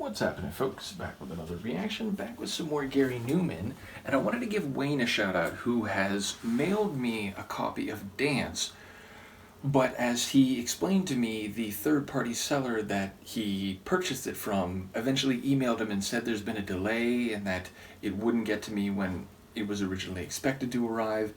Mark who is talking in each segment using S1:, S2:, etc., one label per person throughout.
S1: What's happening, folks? Back with another reaction, back with some more Gary Numan, and I wanted to give Wayne a shout out who has mailed me a copy of Dance, but as he explained to me, the third-party seller that he purchased it from eventually emailed him and said there's been a delay and that it wouldn't get to me when it was originally expected to arrive.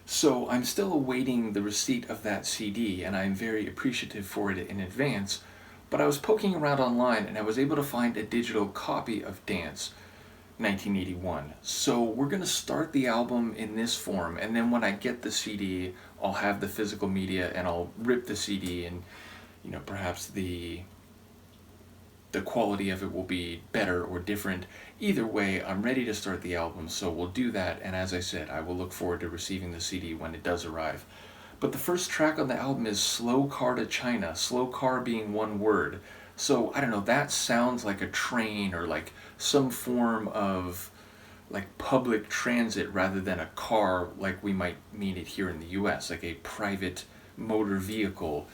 S1: So I'm still awaiting the receipt of that CD, and I'm very appreciative for it in advance. But I was poking around online and I was able to find a digital copy of Dance 1981. So we're going to start the album in this form, and then when I get the CD, I'll have the physical media and I'll rip the CD, and perhaps the quality of it will be better or different. Either way, I'm ready to start the album, so we'll do that, and as I said, I will look forward to receiving the CD when it does arrive. But the first track on the album is Slowcar to China, Slowcar being one word. So, I don't know, that sounds like a train or like some form of like public transit rather than a car like we might mean it here in the US, like a private motor vehicle.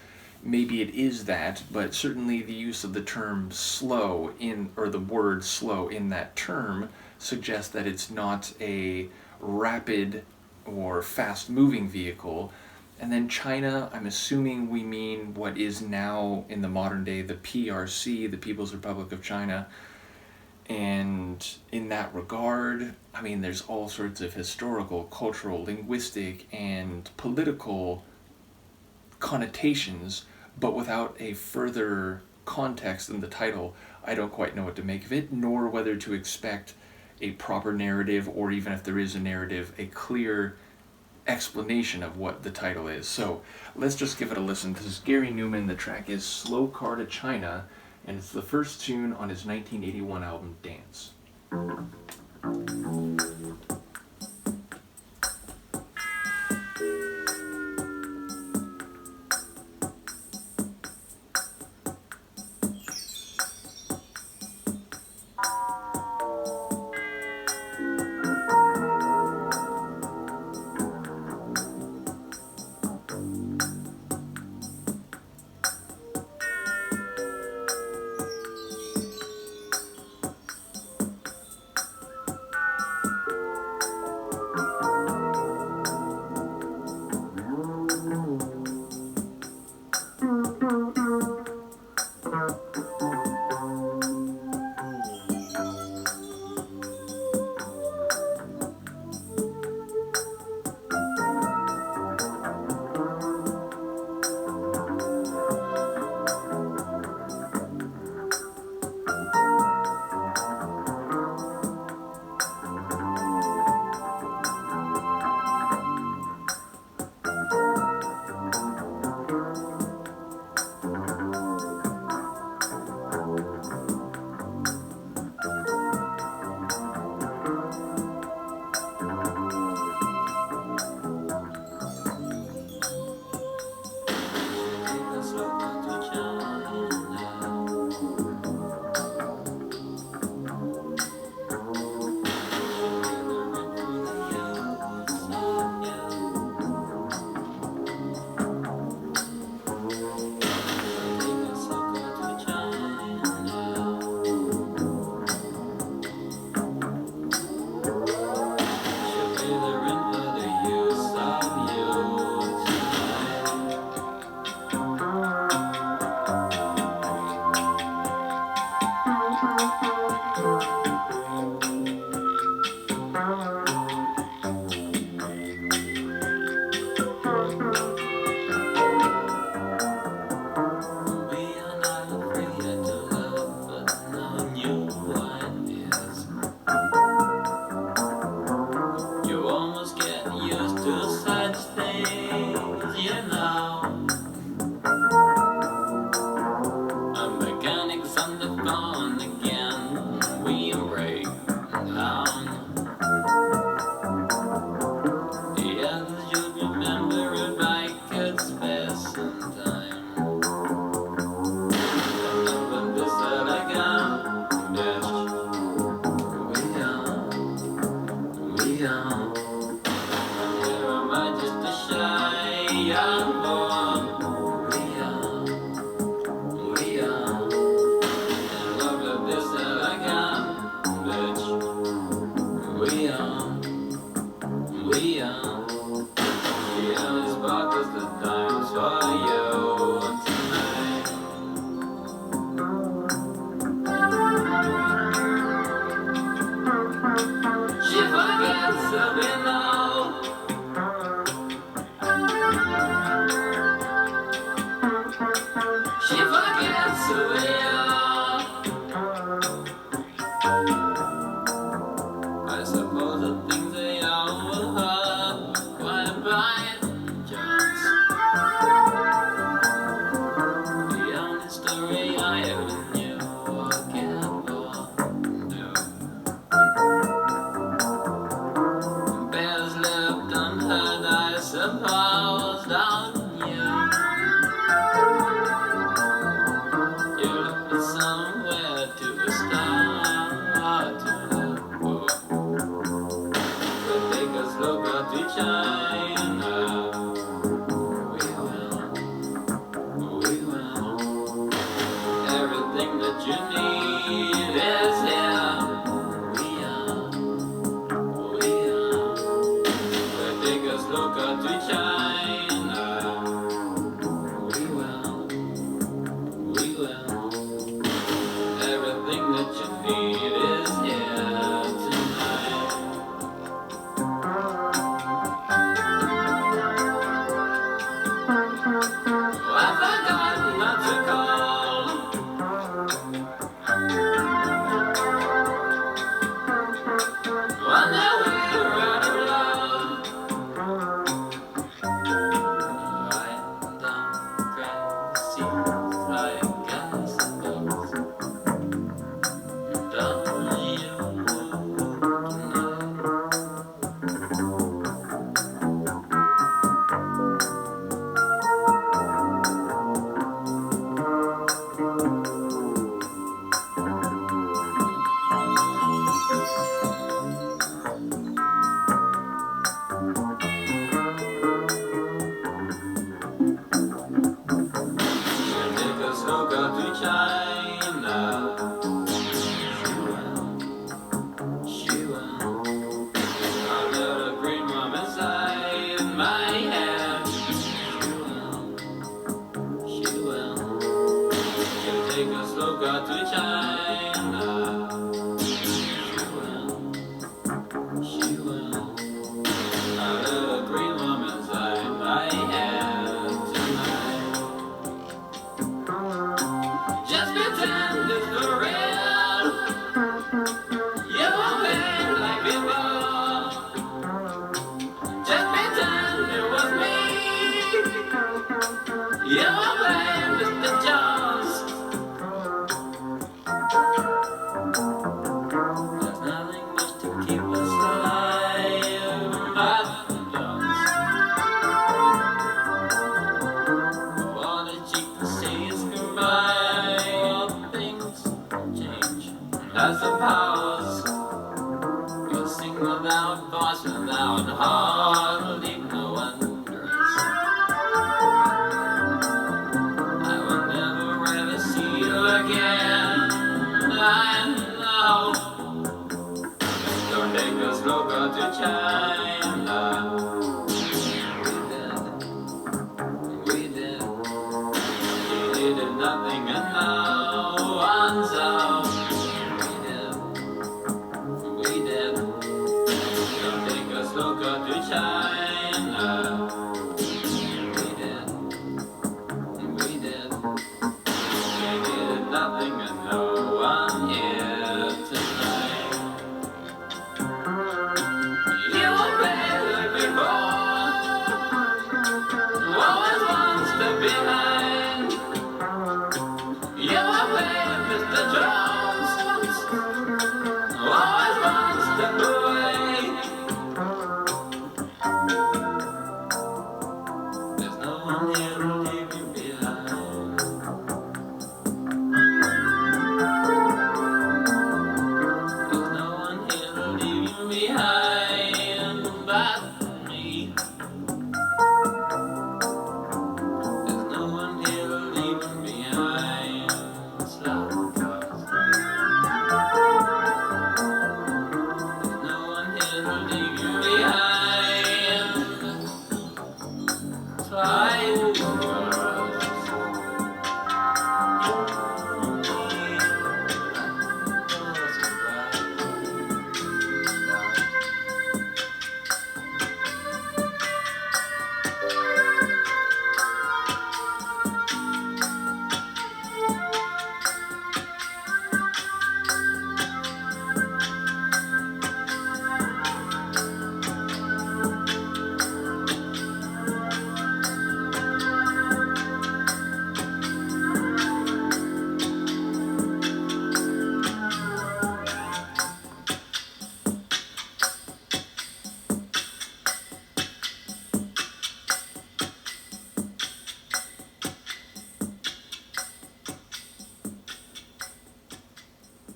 S1: Maybe it is that, but certainly the use of the term slow or the word slow in that term suggests that it's not a rapid or fast-moving vehicle. And then China, I'm assuming we mean what is now in the modern day the PRC, the People's Republic of China. And in that regard, I mean, there's all sorts of historical, cultural, linguistic, and political connotations, but without a further context in the title, I don't quite know what to make of it, nor whether to expect a proper narrative, or even if there is a narrative, a clear explanation of what the title is. So let's just give it a listen. This is Gary Numan. The track is Slowcar to China, and it's the first tune on his 1981 album Dance.
S2: China. We will. Everything that you need is here. We take a Slowcar to China. We will. Everything that you need is here tonight. I forgot not to call. When we're out of love, right down grassy like gas and bells. Don't you take a Slowcar to China? She will. A little green mom inside my head. She will. She'll take a Slowcar to China. She will. A little green mom inside my head tonight. Just pretend it's for real. You won't be like before. Just pretend it was me. You won't play Mr. Jones. There's nothing much to keep us alive but the Jones. All the cheek to say is goodbye. All things change. As the powers, you sing without voice, without heart, leave no wonders. I will never ever see you again. I know. Don't take a Slowcar to China. We did. You needed nothing and no one's out. We did. Don't take a Slowcar to China. We did. You needed nothing and no one here tonight. You were better like before. Always one step behind. You were better, Mr. Jones. Always one step away. There's no one here to leave you behind. There's no one here to leave you behind but me. There's no one here to leave you behind. Slowcars. There's no one here to leave you behind. Slowcars.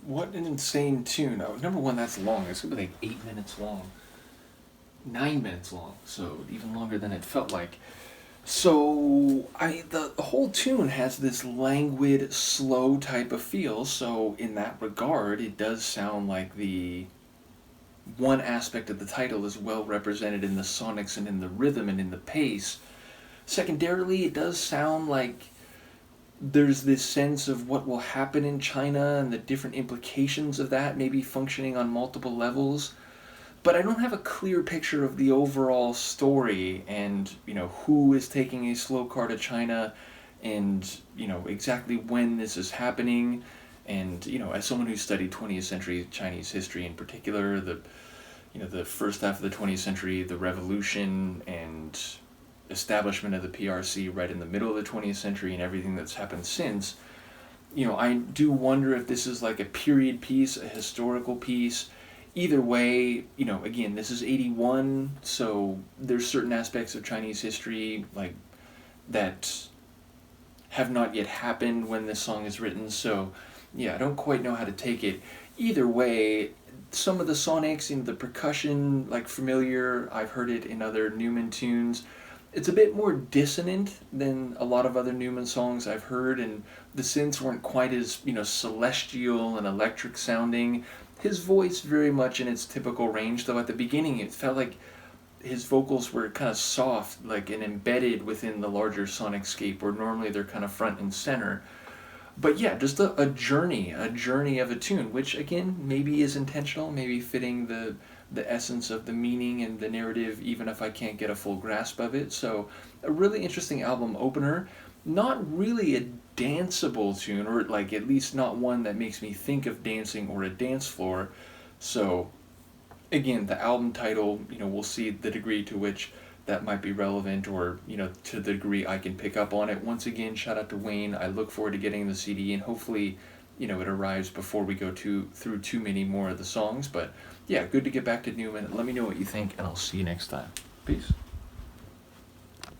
S1: What an insane tune. Oh, number one, that's long. It's going to be like 8 minutes long. 9 minutes long, so even longer than it felt like. So the whole tune has this languid, slow type of feel. So in that regard, it does sound like the one aspect of the title is well represented in the sonics and in the rhythm and in the pace. Secondarily, it does sound like there's this sense of what will happen in China and the different implications of that, maybe functioning on multiple levels. But I don't have a clear picture of the overall story and, who is taking a slow car to China and, exactly when this is happening. And, as someone who studied 20th century Chinese history in particular, the first half of the 20th century, the revolution and establishment of the PRC right in the middle of the 20th century and everything that's happened since, I do wonder if this is like a period piece, a historical piece. Either way, again, this is 81, so there's certain aspects of Chinese history like that have not yet happened when this song is written, so yeah, I don't quite know how to take it. Either way, some of the sonics and the percussion, like familiar, I've heard it in other Numan tunes. It's a bit more dissonant than a lot of other Numan songs I've heard, and the synths weren't quite as, celestial and electric sounding. His voice very much in its typical range, though at the beginning it felt like his vocals were kind of soft, like and embedded within the larger sonic scape, where normally they're kind of front and center. But yeah, just a journey of a tune, which again maybe is intentional, maybe fitting the essence of the meaning and the narrative, even if I can't get a full grasp of it. So a really interesting album opener. Not really a danceable tune, or like at least not one that makes me think of dancing or a dance floor. So again, the album title, we'll see the degree to which that might be relevant, or to the degree I can pick up on it. Once again, shout out to Wayne. I look forward to getting the CD, and hopefully it arrives before we go through too many more of the songs. But yeah, good to get back to Numan. Let me know what you think, and I'll see you next time. Peace.